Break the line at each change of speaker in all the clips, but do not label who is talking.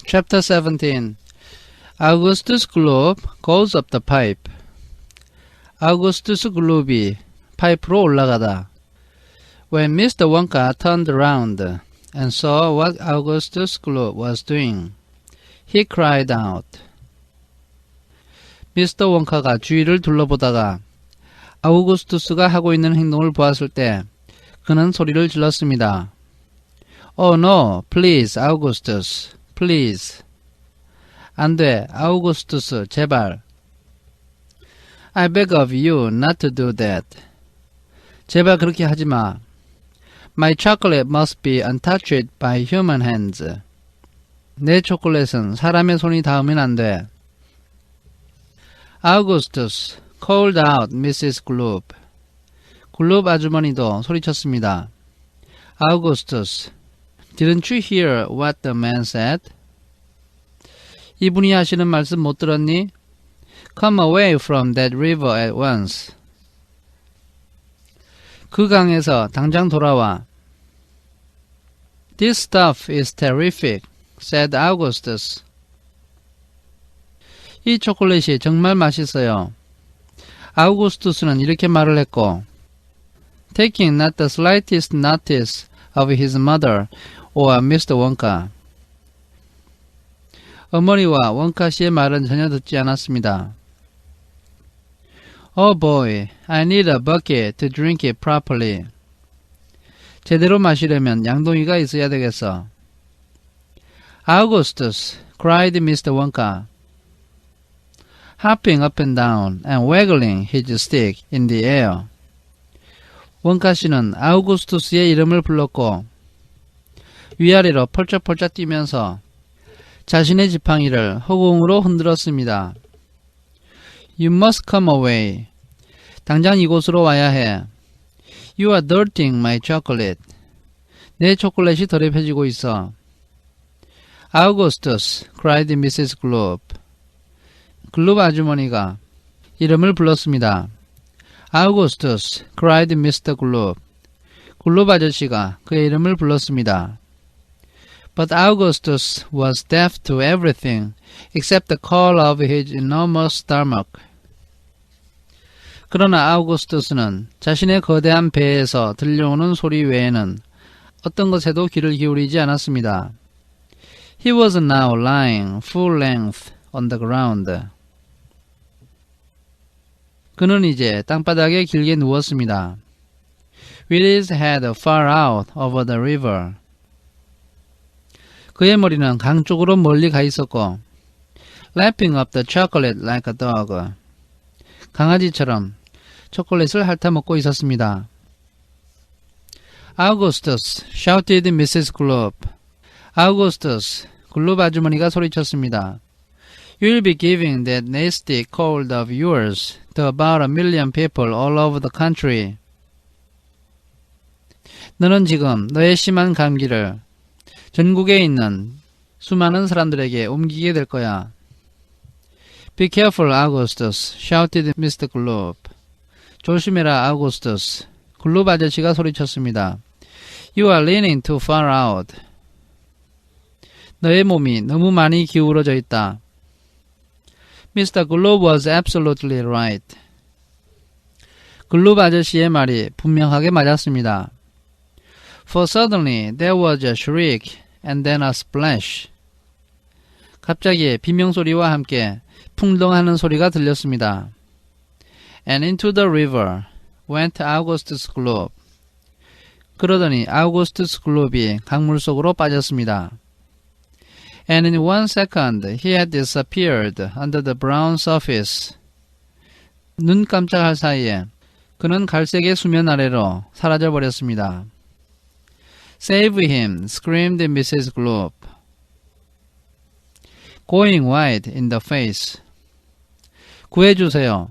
Chapter 17. Augustus Gloop goes up the pipe. 아우구스투스 글룹이 파이프로 올라가다. When Mr. Wonka turned around and saw what Augustus Gloop was doing, he cried out. 미스터 원카가 주위를 둘러보다가 아우구스투스가 하고 있는 행동을 보았을 때 그는 소리를 질렀습니다. Oh no, please, Augustus, please. 안 돼, 아우구스투스, 제발. I beg of you not to do that. 제발 그렇게 하지 마. My chocolate must be untouched by human hands. 내 초콜릿은 사람의 손이 닿으면 안 돼. Augustus called out Mrs. Gloop. 글룹 아주머니도 소리쳤습니다. Augustus, didn't you hear what the man said? 이분이 하시는 말씀 못 들었니? Come away from that river at once. 그 강에서 당장 돌아와. This stuff is terrific, said Augustus. 이 초콜릿이 정말 맛있어요. 아우구스투스는 이렇게 말을 했고, taking not the slightest notice of his mother or Mr. Wonka. 어머니와 원카 씨의 말은 전혀 듣지 않았습니다. Oh boy, I need a bucket to drink it properly. 제대로 마시려면 양동이가 있어야 되겠어. Augustus, cried Mr. Wonka, hopping up and down and waggling his stick in the air. 원카 씨는 아우구스투스의 이름을 불렀고 위아래로 펄쩍펄쩍 뛰면서 자신의 지팡이를 허공으로 흔들었습니다. You must come away. 당장 이곳으로 와야 해. You are dirtying my chocolate. 내 초콜릿이 더럽혀지고 있어. Augustus, cried Mrs. Gloop. 글룹 아주머니가 이름을 불렀습니다. Augustus, cried Mr. Gloop. 글룹 아저씨가 그의 이름을 불렀습니다. But Augustus was deaf to everything except the call of his enormous stomach. 그러나 아우구스투스는 자신의 거대한 배에서 들려오는 소리 외에는 어떤 것에도 귀를 기울이지 않았습니다. He was now lying full length on the ground. 그는 이제 땅바닥에 길게 누웠습니다. With his head far out over the river. 그의 머리는 강 쪽으로 멀리 가 있었고 lapping up the chocolate like a dog. 강아지처럼 초콜릿을 핥아먹고 있었습니다. Augustus, shouted Mrs. Gloop. Augustus, 글룹 아주머니가 소리쳤습니다. You'll be giving that nasty cold of yours to about 1,000,000 people all over the country. 너는 지금 너의 심한 감기를 전국에 있는 수많은 사람들에게 옮기게 될 거야. Be careful, Augustus, shouted Mr. Gloop. 조심해라, 아우구스투스. 글룹 아저씨가 소리쳤습니다. You are leaning too far out. 너의 몸이 너무 많이 기울어져 있다. Mr. Gloop was absolutely right. 글룹 아저씨의 말이 분명하게 맞았습니다. For suddenly there was a shriek and then a splash. 갑자기 비명소리와 함께 풍덩하는 소리가 들렸습니다. And into the river went Augustus Gloop. 그러더니 아우구스투스 글룹이 강물 속으로 빠졌습니다. And in 1 second he had disappeared under the brown surface. 눈 깜짝할 사이에 그는 갈색의 수면 아래로 사라져버렸습니다. Save him, screamed Mrs. Gloop, going white in the face. 구해주세요.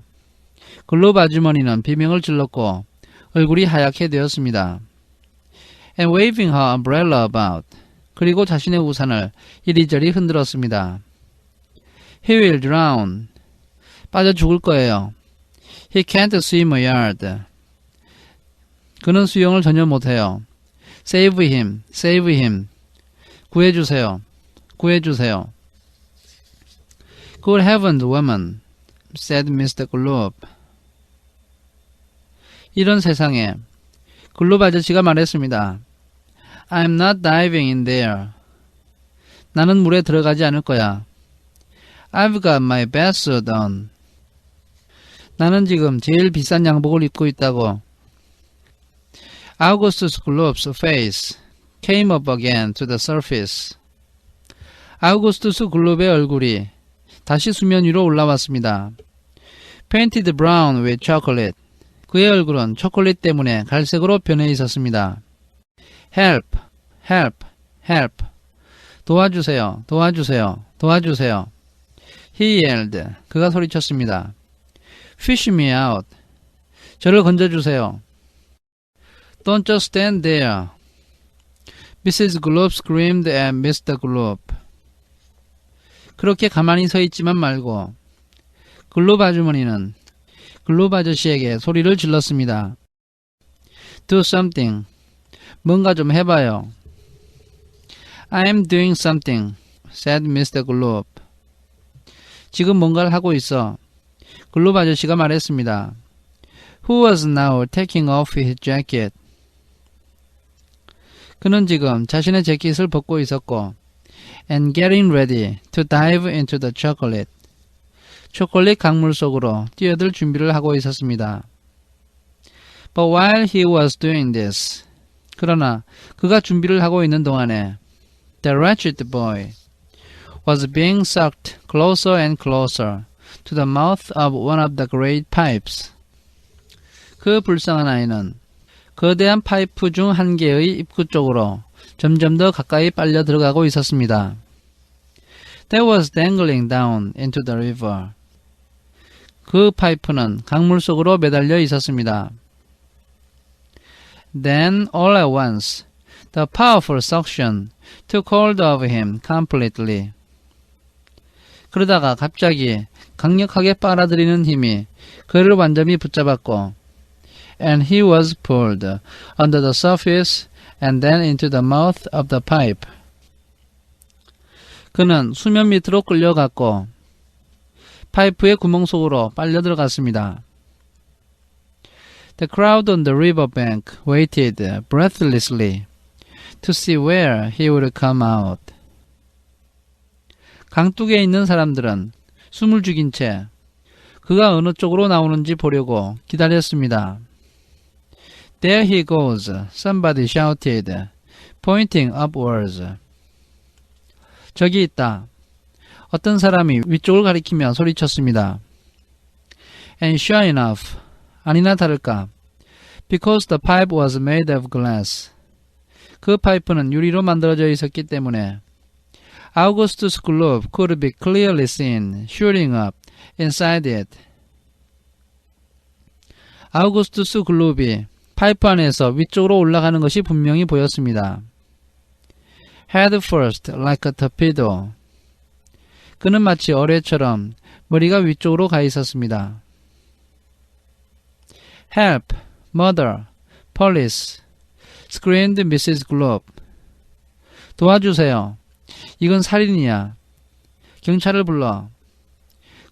글룹 아주머니는 비명을 질렀고 얼굴이 하얗게 되었습니다. And waving her umbrella about. 그리고 자신의 우산을 이리저리 흔들었습니다. He will drown. 빠져 죽을 거예요. He can't swim a yard. 그는 수영을 전혀 못해요. Save him, save him. 구해주세요. 구해주세요. Good heavens, woman, said Mr. Globe. 이런 세상에 글로브 아저씨가 말했습니다. I'm not diving in there. 나는 물에 들어가지 않을 거야. I've got my best suit on. 나는 지금 제일 비싼 양복을 입고 있다고. Augustus Globe's face came up again to the surface. 아우구스투스 글롭의 얼굴이 다시 수면 위로 올라왔습니다. Painted brown with chocolate. 그의 얼굴은 초콜릿 때문에 갈색으로 변해 있었습니다. Help, help, help. 도와주세요, 도와주세요, 도와주세요. He yelled. 그가 소리쳤습니다. Fish me out. 저를 건져주세요. Don't just stand there. Mrs. Globe screamed at Mr. Globe. 그렇게 가만히 서 있지만 말고 글로브 아주머니는 글로브 아저씨에게 소리를 질렀습니다. Do something. 뭔가 좀 해봐요. I'm doing something, said Mr. Globe. 지금 뭔가를 하고 있어. 글로브 아저씨가 말했습니다. Who was now taking off his jacket. 그는 지금 자신의 재킷을 벗고 있었고 and getting ready to dive into the chocolate. 초콜릿 강물 속으로 뛰어들 준비를 하고 있었습니다. But while he was doing this, 그러나 그가 준비를 하고 있는 동안에 the wretched boy was being sucked closer and closer to the mouth of one of the great pipes. 그 불쌍한 아이는 거대한 파이프 중 한 개의 입구 쪽으로 점점 더 가까이 빨려 들어가고 있었습니다. That was dangling down into the river. 그 파이프는 강물 속으로 매달려 있었습니다. Then all at once, the powerful suction took hold of him completely. 그러다가 갑자기 강력하게 빨아들이는 힘이 그를 완전히 붙잡았고 and he was pulled under the surface and then into the mouth of the pipe. 그는 수면 밑으로 끌려갔고 파이프의 구멍 속으로 빨려 들어갔습니다. The crowd on the riverbank waited breathlessly to see where he would come out. 강둑에 있는 사람들은 숨을 죽인 채 그가 어느 쪽으로 나오는지 보려고 기다렸습니다. There he goes, somebody shouted, pointing upwards. 저기 있다. 어떤 사람이 위쪽을 가리키며 소리쳤습니다. And sure enough, 아니나 다를까, because the pipe was made of glass. 그 파이프는 유리로 만들어져 있었기 때문에 Augustus Globe could be clearly seen shooting up inside it. 아우구스투스 글로브이 파이프 안에서 위쪽으로 올라가는 것이 분명히 보였습니다. Head first, like a torpedo. 그는 마치 어뢰처럼 머리가 위쪽으로 가 있었습니다. Help, mother, police, screamed Mrs. Globe. 도와주세요. 이건 살인이야. 경찰을 불러.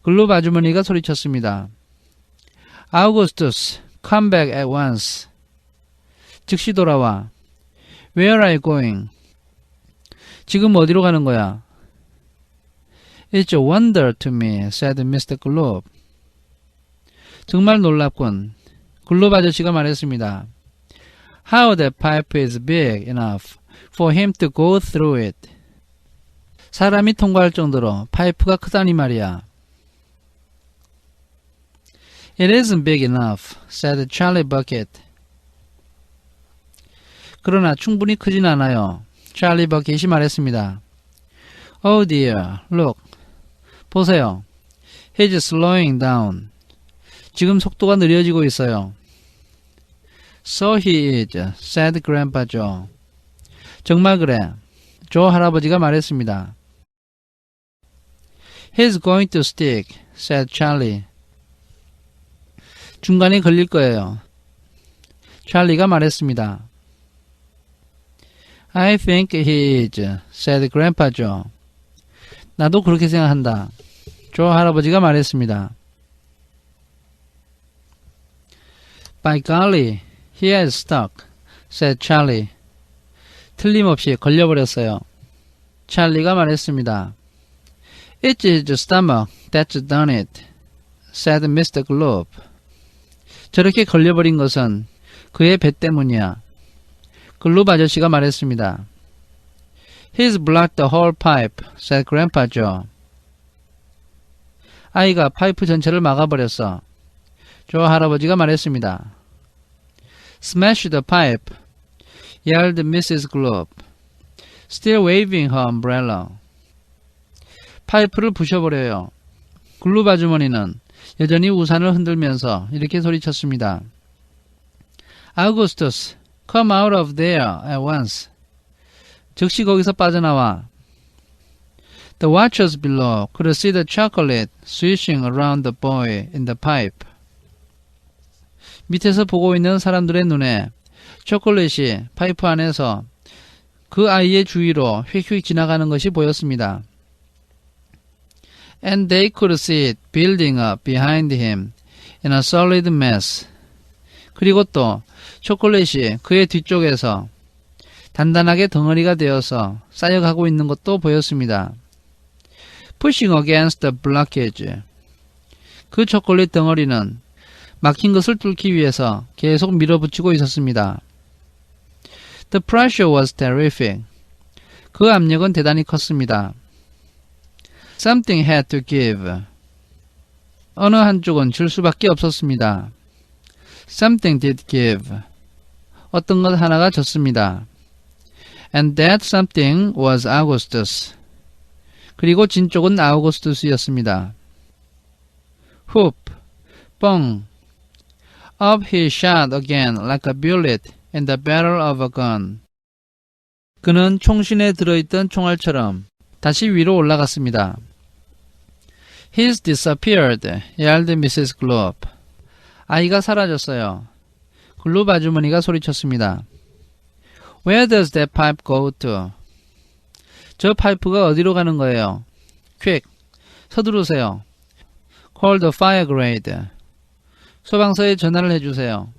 글로브 아주머니가 소리쳤습니다. Augustus, come back at once. 즉시 돌아와. Where are you going? 지금 어디로 가는 거야? It's a wonder to me, said Mr. Globe. 정말 놀랍군. 글로브 아저씨가 말했습니다. How that pipe is big enough for him to go through it. 사람이 통과할 정도로 파이프가 크다니 말이야. It isn't big enough, said Charlie Bucket. 그러나 충분히 크진 않아요. 찰리 버켓이 말했습니다. Oh dear, look. 보세요. He's slowing down. 지금 속도가 느려지고 있어요. So he is, said Grandpa Joe. 정말 그래. 조 할아버지가 말했습니다. He's going to stick, said Charlie. 중간에 걸릴 거예요. 찰리가 말했습니다. I think he is, said Grandpa Joe. 나도 그렇게 생각한다. 조 할아버지가 말했습니다. By golly, he has stuck, said Charlie. 틀림없이 걸려버렸어요. 찰리가 말했습니다. It's his stomach that's done it, said Mr. Globe. 저렇게 걸려버린 것은 그의 배 때문이야. 글룹 아저씨가 말했습니다. He's blocked the whole pipe, said Grandpa Joe. 아이가 파이프 전체를 막아버렸어. 조 할아버지가 말했습니다. Smash the pipe, yelled Mrs. Globe, still waving her umbrella. 파이프를 부셔버려요. 글룹 아주머니는 여전히 우산을 흔들면서 이렇게 소리쳤습니다. Augustus, come out of there at once. 즉시 거기서 빠져나와. The watchers below could see the chocolate swishing around the boy in the pipe. 밑에서 보고 있는 사람들의 눈에 초콜릿이 파이프 안에서 그 아이의 주위로 휙휙 지나가는 것이 보였습니다. And they could see it building up behind him in a solid mass. 그리고 또 초콜릿이 그의 뒤쪽에서 단단하게 덩어리가 되어서 쌓여가고 있는 것도 보였습니다. Pushing against the blockage. 그 초콜릿 덩어리는 막힌 것을 뚫기 위해서 계속 밀어붙이고 있었습니다. The pressure was terrific. 그 압력은 대단히 컸습니다. Something had to give. 어느 한쪽은 줄 수밖에 없었습니다. Something did give. 어떤 것 하나가 졌습니다. And that something was Augustus. 그리고 진 쪽은 아우구스투스였습니다. Whoop, 뻥. Up he shot again like a bullet in the barrel of a gun. 그는 총신에 들어있던 총알처럼 다시 위로 올라갔습니다. He's disappeared, yelled Mrs. Globe. 아이가 사라졌어요. 글룹 아주머니가 소리쳤습니다. Where does that pipe go to? 저 파이프가 어디로 가는 거예요? Quick, 서두르세요. Call the fire grade. 소방서에 전화를 해주세요.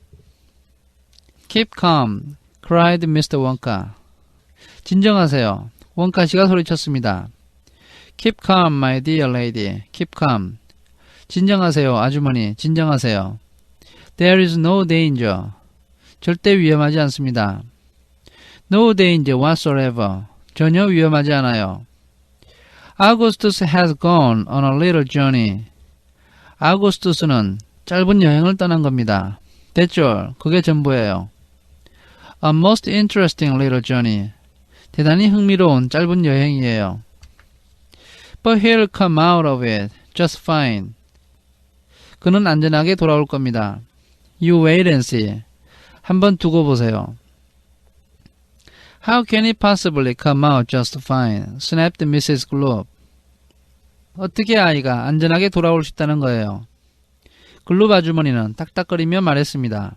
Keep calm, cried Mr. Wonka. 진정하세요. 원카 씨가 소리쳤습니다. Keep calm, my dear lady. Keep calm. 진정하세요, 아주머니. 진정하세요. There is no danger. 절대 위험하지 않습니다. No danger whatsoever. 전혀 위험하지 않아요. Augustus has gone on a little journey. 아우구스투스는 짧은 여행을 떠난 겁니다. That's all. 그게 전부예요. A most interesting little journey. 대단히 흥미로운 짧은 여행이에요. But he'll come out of it just fine. 그는 안전하게 돌아올 겁니다. You wait and see. 한번 두고 보세요. How can he possibly come out just fine? snapped Mrs. Globe. 어떻게 아이가 안전하게 돌아올 수 있다는 거예요? 글룹 아주머니는 딱딱거리며 말했습니다.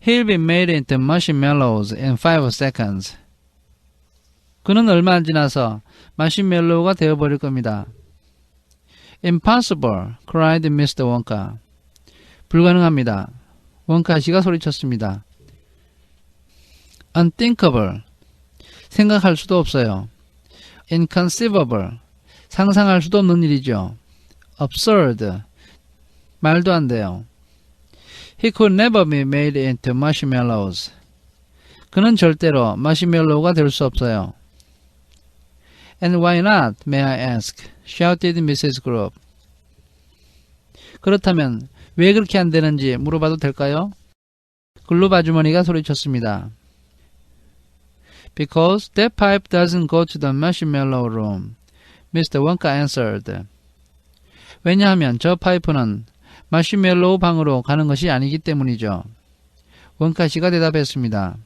He'll be made into marshmallows in 5 seconds. 그는 얼마 안 지나서 마시멜로우가 되어버릴 겁니다. Impossible, cried Mr. Wonka. 불가능합니다. 원카 씨가 소리쳤습니다. Unthinkable, 생각할 수도 없어요. Inconceivable, 상상할 수도 없는 일이죠. Absurd, 말도 안 돼요. He could never be made into marshmallows. 그는 절대로 마시멜로우가 될 수 없어요. And why not, may I ask? shouted Mrs. Globe. 그렇다면 왜 그렇게 안 되는지 물어봐도 될까요? 글룹 아주머니가 소리쳤습니다. Because that pipe doesn't go to the marshmallow room, Mr. Wonka answered. 왜냐하면 저 파이프는 마시멜로우 방으로 가는 것이 아니기 때문이죠. 원카 씨가 대답했습니다.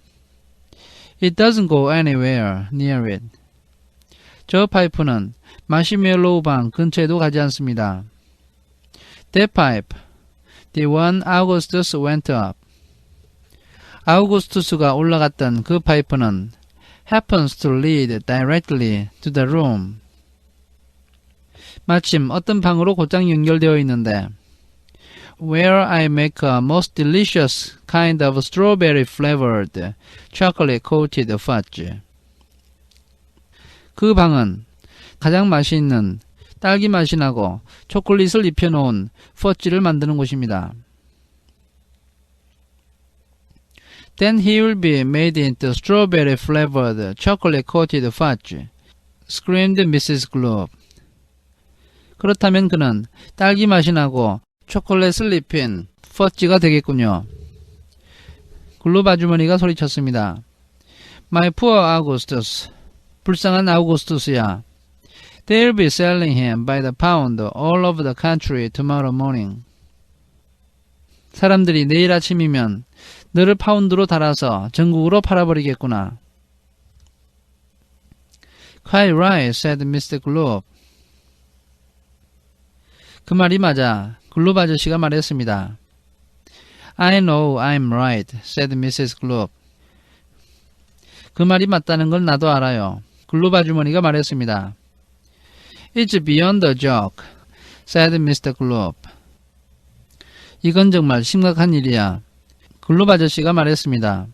It doesn't go anywhere near it. 저 파이프는 마시멜로우 방 근처에도 가지 않습니다. That pipe, the one Augustus went up. 아우구스투스가 올라갔던 그 파이프는 happens to lead directly to the room. 마침 어떤 방으로 곧장 연결되어 있는데 Where I make a most delicious kind of strawberry flavored chocolate coated fudge. 그 방은 가장 맛있는 딸기 맛이 나고 초콜릿을 입혀놓은 퍼지를 만드는 곳입니다. Then he will be made into strawberry flavored chocolate coated fudge, screamed Mrs. Globe. 그렇다면 그는 딸기 맛이 나고 초콜릿을 입힌 퍼지가 되겠군요. 글롭 아주머니가 소리쳤습니다. My poor Augustus. 불쌍한 아우구스투스야. They'll be selling him by the pound all over the country tomorrow morning. 사람들이 내일 아침이면 너를 파운드로 달아서 전국으로 팔아버리겠구나. Quite right, said Mr. Globe. 그 말이 맞아. 글롭 아저씨가 말했습니다. I know I'm right, said Mrs. Globe. 그 말이 맞다는 걸 나도 알아요. 글롭 아주머니가 말했습니다. It's beyond a joke, said Mr. Globe. 이건 정말 심각한 일이야. 글롭 아저씨가 말했습니다.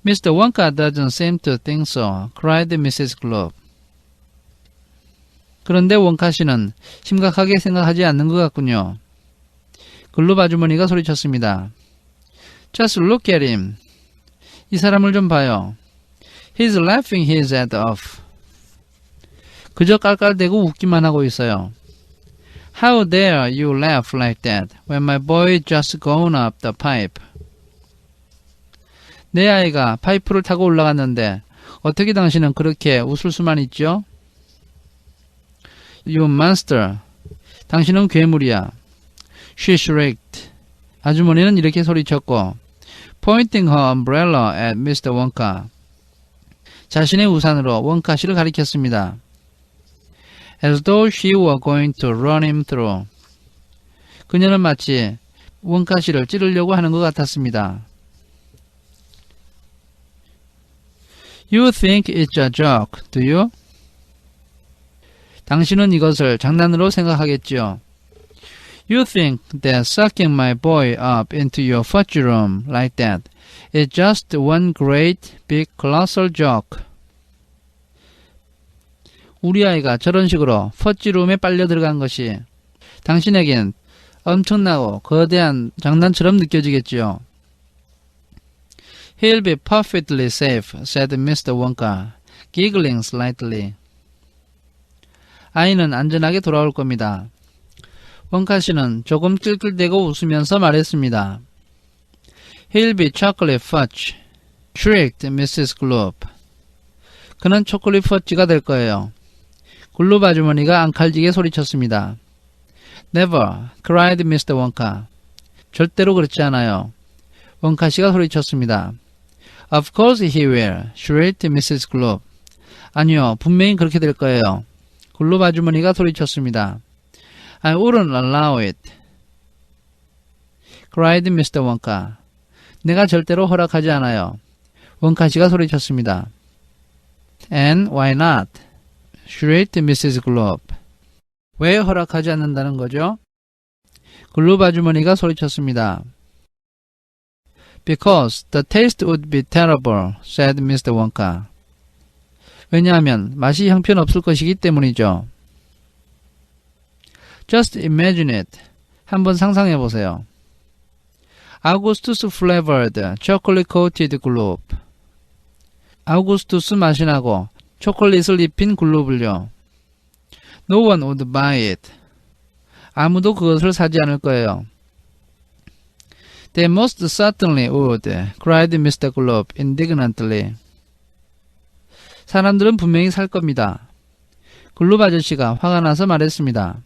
Mr. Wonka doesn't seem to think so, cried Mrs. Globe. 그런데 원카 씨는 심각하게 생각하지 않는 것 같군요. 글롭 아주머니가 소리쳤습니다. Just look at him. 이 사람을 좀 봐요. He's laughing his head off. 그저 깔깔대고 웃기만 하고 있어요. How dare you laugh like that when my boy just gone up the pipe? 내 아이가 파이프를 타고 올라갔는데 어떻게 당신은 그렇게 웃을 수만 있죠? You monster. 당신은 괴물이야. She shrieked. 아주머니는 이렇게 소리쳤고 pointing her umbrella at Mr. Wonka. 자신의 우산으로 원카 씨를 가리켰습니다. As though she were going to run him through. 그녀는 마치 원카 씨를 찌르려고 하는 것 같았습니다. You think it's a joke, do you? 당신은 이것을 장난으로 생각하겠지요. You think that sucking my boy up into your fudge room like that is just one great big colossal joke. 우리 아이가 저런 식으로 퍼지룸에 빨려 들어간 것이 당신에겐 엄청나고 거대한 장난처럼 느껴지겠지요. He'll be perfectly safe, said Mr. Wonka, giggling slightly. 아이는 안전하게 돌아올 겁니다. 원카 씨는 조금 낄낄대고 웃으면서 말했습니다. He'll be chocolate fudge, shrieked Mrs. Globe. 그는 초콜릿 퍼지가 될 거예요. 글롭 아주머니가 앙칼지게 소리쳤습니다. Never, cried Mr. Wonka. 절대로 그렇지 않아요. 원카 씨가 소리쳤습니다. Of course he will, shrieked Mrs. Globe. 아니요, 분명히 그렇게 될 거예요. 글롭 아주머니가 소리쳤습니다. I wouldn't allow it, cried Mr. Wonka. 내가 절대로 허락하지 않아요. 원카 씨가 소리쳤습니다. And why not? shrieked Mrs. Globe. 왜 허락하지 않는다는 거죠? 글롭 아주머니가 소리쳤습니다. Because the taste would be terrible, said Mr. Wonka. 왜냐하면 맛이 형편없을 것이기 때문이죠. Just imagine it. 한번 상상해 보세요. Augustus flavored chocolate coated globe. 아우구스투스 맛이 나고 초콜릿을 입힌 글로브를요. No one would buy it. 아무도 그것을 사지 않을 거예요. They most certainly would, cried Mr. Globe indignantly. 사람들은 분명히 살 겁니다. 글로브 아저씨가 화가 나서 말했습니다.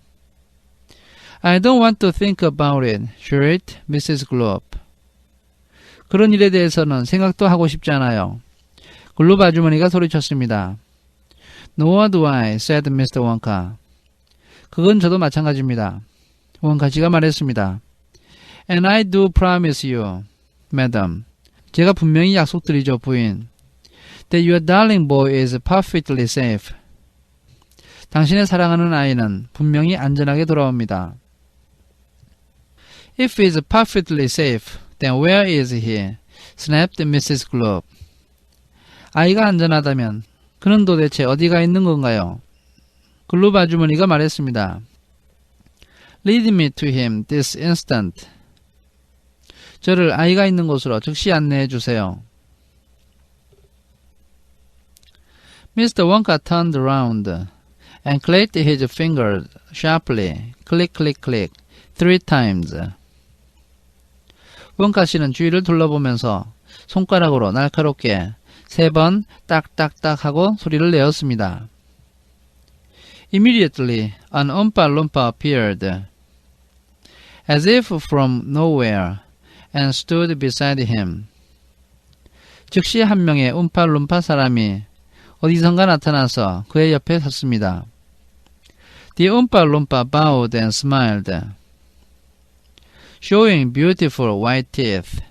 I don't want to think about it, shrieked Mrs. Globe. 그런 일에 대해서는 생각도 하고 싶지 않아요. 글로브 아주머니가 소리쳤습니다. Nor do I, said Mr. Wonka. 그건 저도 마찬가지입니다. 원카 씨가 말했습니다. And I do promise you, madam. 제가 분명히 약속드리죠, 부인. That your darling boy is perfectly safe. 당신의 사랑하는 아이는 분명히 안전하게 돌아옵니다. If he is perfectly safe, then where is he? snapped Mrs. Globe. 아이가 안전하다면 그는 도대체 어디가 있는 건가요? 글롭 아주머니가 말했습니다. Lead me to him this instant. 저를 아이가 있는 곳으로 즉시 안내해 주세요. Mr. Wonka turned around and clicked his fingers sharply, click, click, click, 3 times. 원카 씨는 주위를 둘러보면서 손가락으로 날카롭게 3번 딱딱딱 하고 소리를 내었습니다. Immediately, an Oompa Loompa appeared, as if from nowhere, and stood beside him. 즉시 한 명의 움팔룸파 사람이 어디선가 나타나서 그의 옆에 섰습니다. The Oompa Loompa bowed and smiled, showing beautiful white teeth.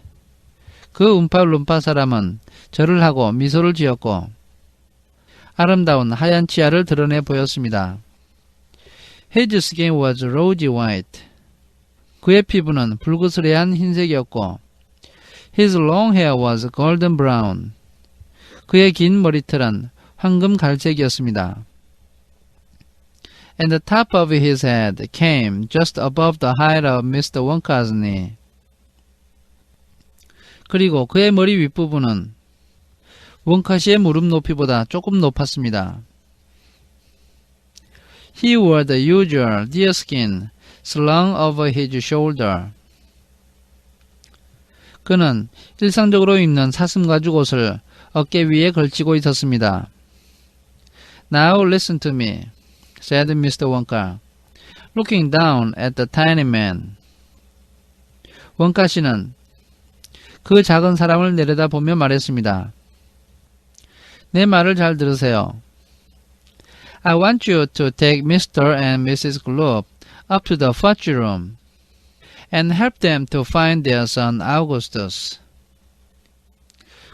그 움팔룸파 사람은 절을 하고 미소를 지었고 아름다운 하얀 치아를 드러내 보였습니다. His skin was rosy white. 그의 피부는 불그스레한 흰색이었고 His long hair was golden brown. 그의 긴 머리털은 황금 갈색이었습니다. And the top of his head came just above the height of Mr. Wonka's knee. 그리고 그의 머리 윗부분은 원카 씨의 무릎 높이보다 조금 높았습니다. He wore the usual deerskin slung over his shoulder. 그는 일상적으로 입는 사슴가죽 옷을 어깨 위에 걸치고 있었습니다. Now listen to me, said Mr. Wonka, looking down at the tiny man. 원카 씨는 그 작은 사람을 내려다보며 말했습니다. 내 말을 잘 들으세요. I want you to take Mr. and Mrs. Globe up to the fudge room and help them to find their son Augustus.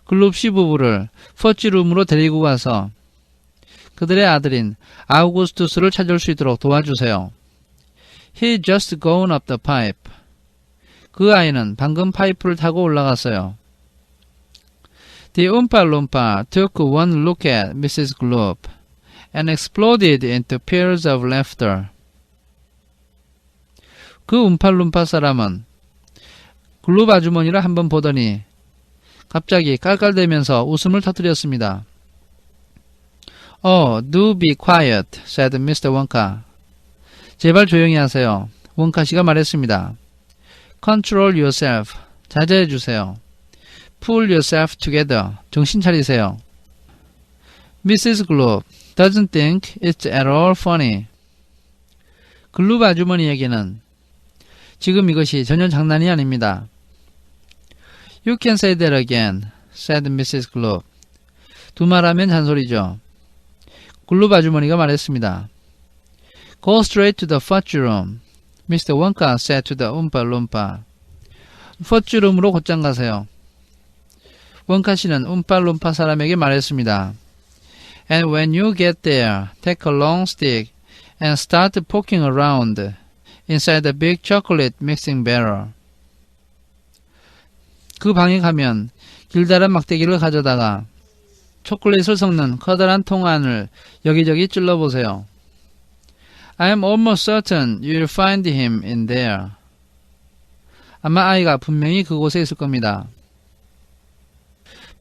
글롭 씨 부부를 퍼치룸으로 데리고 가서 그들의 아들인 아우구스투스를 찾을 수 있도록 도와주세요. He just gone up the pipe. 그 아이는 방금 파이프를 타고 올라갔어요. The Oompa Loompa took one look at Mrs. Globe and exploded into peals of laughter. 그 움팔룸파 사람은 글롭 아주머니를 한번 보더니 갑자기 깔깔대면서 웃음을 터뜨렸습니다. Oh, do be quiet, said Mr. Wonka. 제발 조용히 하세요. 원카 씨가 말했습니다. Control yourself. 자제해 주세요. Pull yourself together. 정신 차리세요. Mrs. Globe doesn't think it's at all funny. 글롭 아주머니에게는 지금 이것이 전혀 장난이 아닙니다. You can say that again, said Mrs. Globe. 두말하면 잔소리죠. 글롭 아주머니가 말했습니다. Go straight to the fudge room, Mr. Wonka said to the Oompa Loompa. 퍼치룸으로 곧장 가세요. 원카 씨는 움팔룸파 사람에게 말했습니다. And when you get there, take a long stick and start poking around inside the big chocolate mixing barrel. 그 방에 가면 길다란 막대기를 가져다가 초콜릿을 섞는 커다란 통 안을 여기저기 찔러보세요. I am almost certain you'll find him in there. 아마 아이가 분명히 그곳에 있을 겁니다.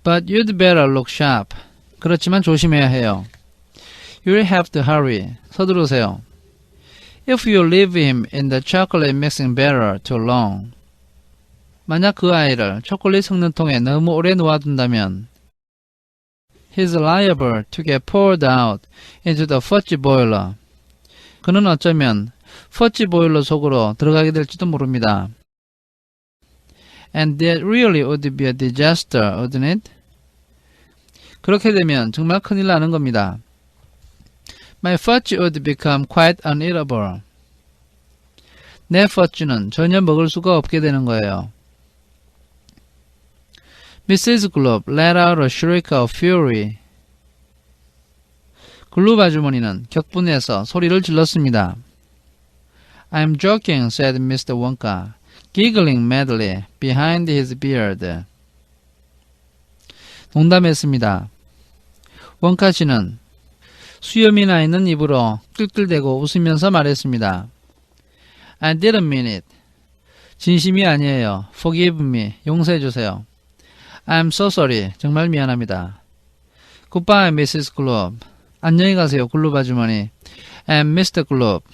But you'd better look sharp. 그렇지만 조심해야 해요. You'll have to hurry. 서두르세요. If you leave him in the chocolate mixing barrel too long. 만약 그 아이를 초콜릿 섞는 통에 너무 오래 놓아둔다면 He's liable to get poured out into the fudge boiler. 그는 어쩌면 퍼치 보일러 속으로 들어가게 될지도 모릅니다. And that really would be a disaster, wouldn't it? 그렇게 되면 정말 큰일 나는 겁니다. My fudge would become quite uneatable. 내 퍼치는 전혀 먹을 수가 없게 되는 거예요. Mrs. Globe let out a shriek of fury. 글룹 아주머니는 격분해서 소리를 질렀습니다. I'm joking, said Mr. Wonka, giggling madly behind his beard. 농담했습니다. 원카 씨는 수염이 나 있는 입으로 끌끌대고 웃으면서 말했습니다. I didn't mean it. 진심이 아니에요. Forgive me. 용서해 주세요. I'm so sorry. 정말 미안합니다. Goodbye, Mrs. Globe. 안녕히 가세요, 글룹 아주머니. And Mr. Globe.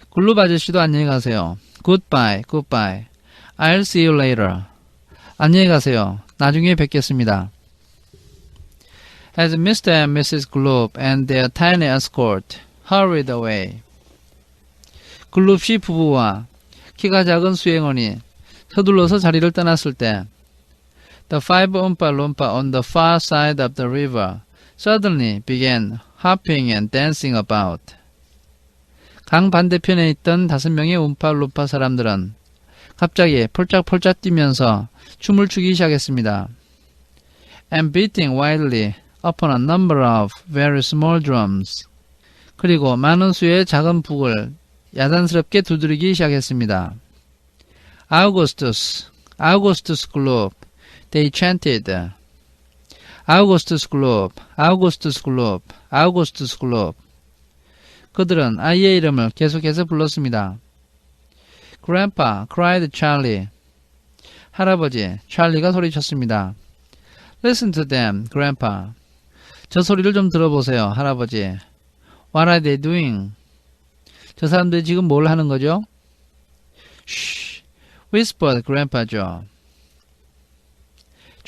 글룹 아저씨도 안녕히 가세요. Goodbye, goodbye. I'll see you later. 안녕히 가세요. 나중에 뵙겠습니다. As Mr. and Mrs. Globe and their tiny escort hurried away. 글룹씨 부부와 키가 작은 수행원이 서둘러서 자리를 떠났을 때 The five Oompa Loompa on the far side of the river suddenly began hopping and dancing about. 강 반대편에 있던 5명의 움파룸파 사람들은 갑자기 폴짝폴짝 뛰면서 춤을 추기 시작했습니다. And beating wildly upon a number of very small drums. 그리고 많은 수의 작은 북을 야단스럽게 두드리기 시작했습니다. Augustus, Augustus Globe, they chanted. Augustus Globe, Augustus Globe, Augustus Globe. 그들은 아이의 이름을 계속해서 불렀습니다. Grandpa, cried Charlie. 할아버지, 찰리가 소리쳤습니다. Listen to them, Grandpa. 저 소리를 좀 들어보세요, 할아버지. What are they doing? 저 사람들이 지금 뭘 하는 거죠? Shh, whispered Grandpa Joe.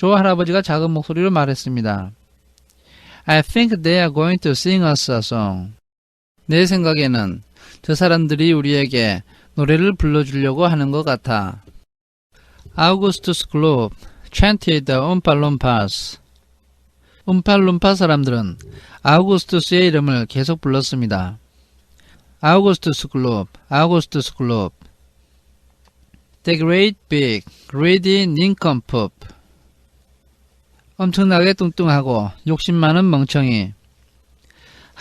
조 할아버지가 작은 목소리로 말했습니다. I think they are going to sing us a song. 내 생각에는 저 사람들이 우리에게 노래를 불러주려고 하는 것 같아. Augustus Globe chanted the Oompa Loompas. 움팔룸파 사람들은 아우구스투스의 이름을 계속 불렀습니다. Augustus Globe, Augustus Globe. The great big, greedy nincompoop. 엄청나게 뚱뚱하고 욕심 많은 멍청이.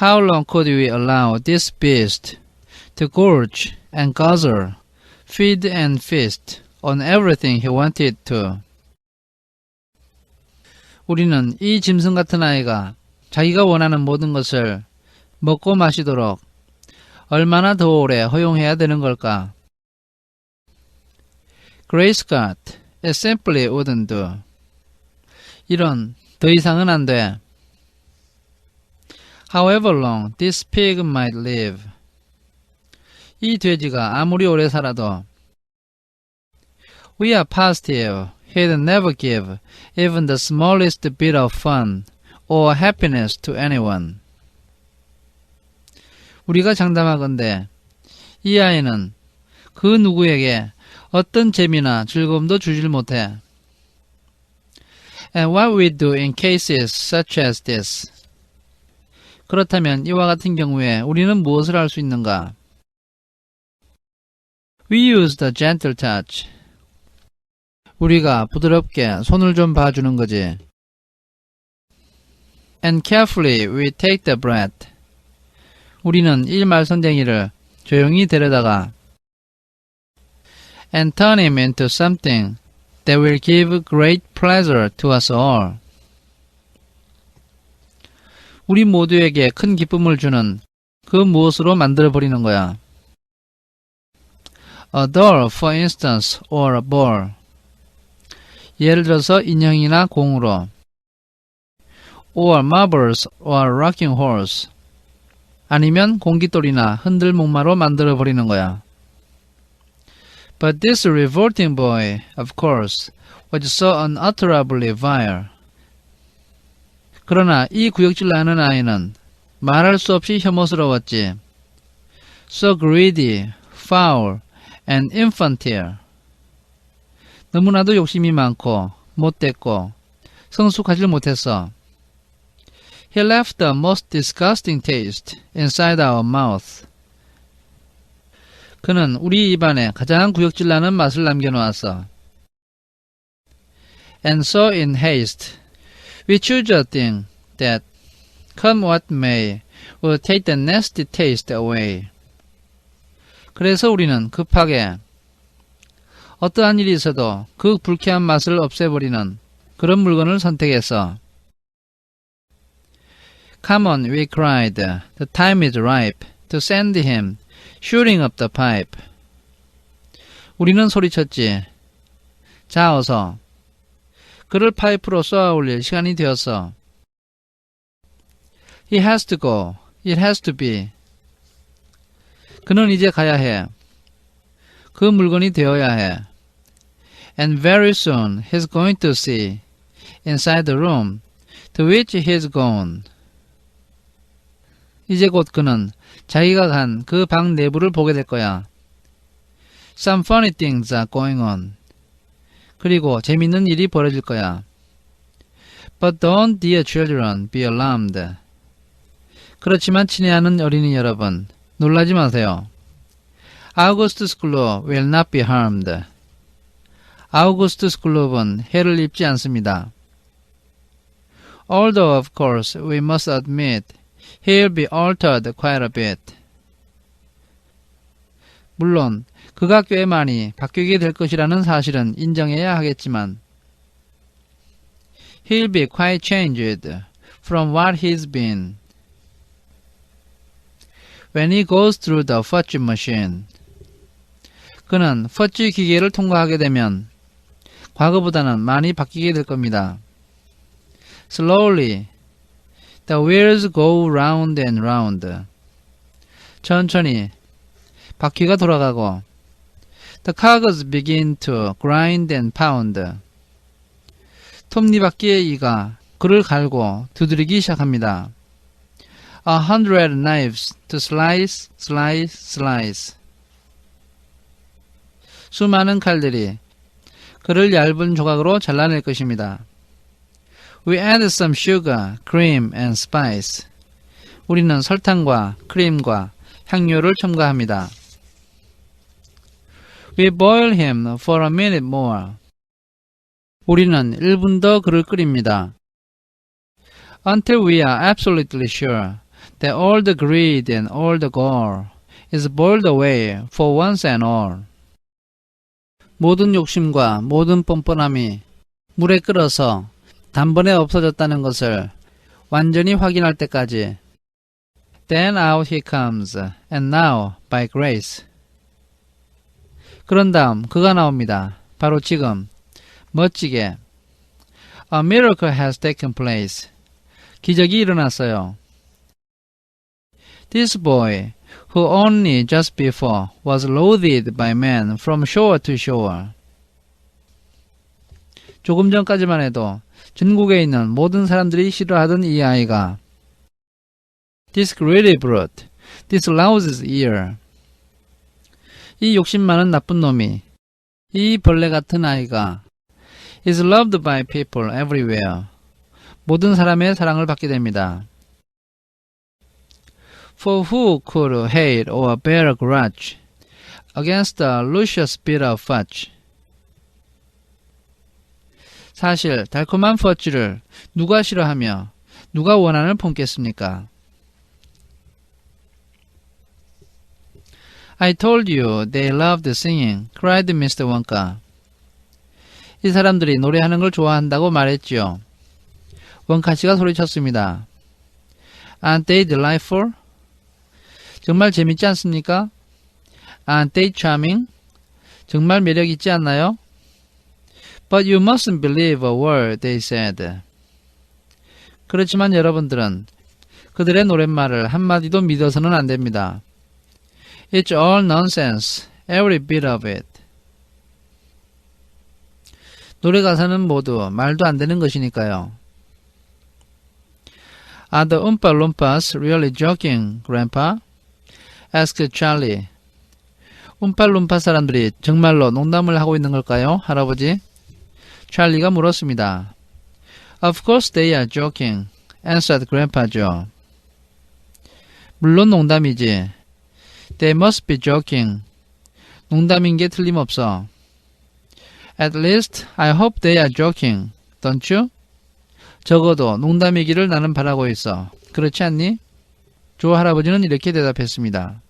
How long could we allow this beast to gorge and guzzle, feed and feast on everything he wanted to? 우리는 이 짐승 같은 아이가 자기가 원하는 모든 것을 먹고 마시도록 얼마나 더 오래 허용해야 되는 걸까? Gray Scott, it simply wouldn't do. 이런, 더 이상은 안 돼. However long this pig might live. 이 돼지가 아무리 오래 살아도 We are positive he'd never give even the smallest bit of fun or happiness to anyone. 우리가 장담하건대 이 아이는 그 누구에게 어떤 재미나 즐거움도 주질 못해. And what we do in cases such as this. 그렇다면 이와 같은 경우에 우리는 무엇을 할 수 있는가? We use the gentle touch. 우리가 부드럽게 손을 좀 봐주는 거지. And carefully we take the breath. 우리는 일말선댕이를 조용히 데려다가 and turn him into something that will give great pleasure to us all. 우리 모두에게 큰 기쁨을 주는 그 무엇으로 만들어버리는 거야. A doll, for instance, or a ball. 예를 들어서 인형이나 공으로. Or marbles, or a rocking horse. 아니면 공깃돌이나 흔들목마로 만들어버리는 거야. But this revolting boy, of course, was so unutterably vile. 그러나 이 구역질 나는 아이는 말할 수 없이 혐오스러웠지. So greedy, foul, and infantile. 너무나도 욕심이 많고 못됐고 성숙하지 못했어. He left the most disgusting taste inside our mouth. 그는 우리 입안에 가장 구역질 나는 맛을 남겨놓았어. And so in haste, we choose a thing that, come what may, will take the nasty taste away. 그래서 우리는 급하게 어떠한 일이 있어도 그 불쾌한 맛을 없애버리는 그런 물건을 선택했어. Come on, we cried. The time is ripe to send him shooting up the pipe. 우리는 소리쳤지. 자, 어서. 그를 파이프로 쏘아 올릴 시간이 되었어. He has to go. It has to be. 그는 이제 가야 해. 그 물건이 되어야 해. And very soon he's going to see inside the room to which he's gone. 이제 곧 그는 자기가 간 그 방 내부를 보게 될 거야. Some funny things are going on. 그리고 재밌는 일이 벌어질 거야. But don't, dear children, be alarmed. 그렇지만 친애하는 어린이 여러분, 놀라지 마세요. Augustus Globe will not be harmed. 아우구스투스 글로브는 해를 입지 않습니다. Although of course we must admit he'll be altered quite a bit. 물론 그가 꽤 많이 바뀌게 될 것이라는 사실은 인정해야 하겠지만 He'll be quite changed from what he's been when he goes through the fudge machine. 그는 퍼치 기계를 통과하게 되면 과거보다는 많이 바뀌게 될 겁니다. Slowly, the wheels go round and round. 천천히 바퀴가 돌아가고 The cogs begin to grind and pound. 톱니바퀴의 이가 그를 갈고 두드리기 시작합니다. 100 knives to slice, slice, slice. 수많은 칼들이 그를 얇은 조각으로 잘라낼 것입니다. We add some sugar, cream, and spice. 우리는 설탕과 크림과 향료를 첨가합니다. We boil him for a minute more. 우리는 1분 더 그를 끓입니다. Until we are absolutely sure that all the greed and all the gall is boiled away for once and all. 모든 욕심과 모든 뻔뻔함이 물에 끓어서 단번에 없어졌다는 것을 완전히 확인할 때까지. Then out he comes, and now, by grace. 그런 다음 그가 나옵니다. 바로 지금, 멋지게. A miracle has taken place. 기적이 일어났어요. This boy, who only just before was loathed by men from shore to shore. 조금 전까지만 해도 전국에 있는 모든 사람들이 싫어하던 이 아이가 This greedy brute, this louse's ear. 이 욕심 많은 나쁜 놈이, 이 벌레 같은 아이가 is loved by people everywhere. 모든 사람의 사랑을 받게 됩니다. For who could hate or bear a grudge against the luscious bit of fudge? 사실 달콤한 퍼치를 누가 싫어하며 누가 원한을 품겠습니까? I told you they loved singing, cried Mr. Wonka. 이 사람들이 노래하는 걸 좋아한다고 말했지요. 원카 씨가 소리쳤습니다. Aren't they delightful? 정말 재밌지 않습니까? Aren't they charming? 정말 매력 있지 않나요? But you mustn't believe a word they said. 그렇지만 여러분들은 그들의 노랫말을 한마디도 믿어서는 안 됩니다. It's all nonsense, every bit of it. 노래 가사는 모두 말도 안 되는 것이니까요. Are the Oompa Loompas really joking, Grandpa? asked Charlie. 움팔룸파 사람들이 정말로 농담을 하고 있는 걸까요, 할아버지? 찰리가 물었습니다. Of course they are joking, answered Grandpa Joe. 물론 농담이지. They must be joking. 농담인 게 틀림없어. At least I hope they are joking, don't you? 적어도 농담이기를 나는 바라고 있어. 그렇지 않니? 조 할아버지는 이렇게 대답했습니다.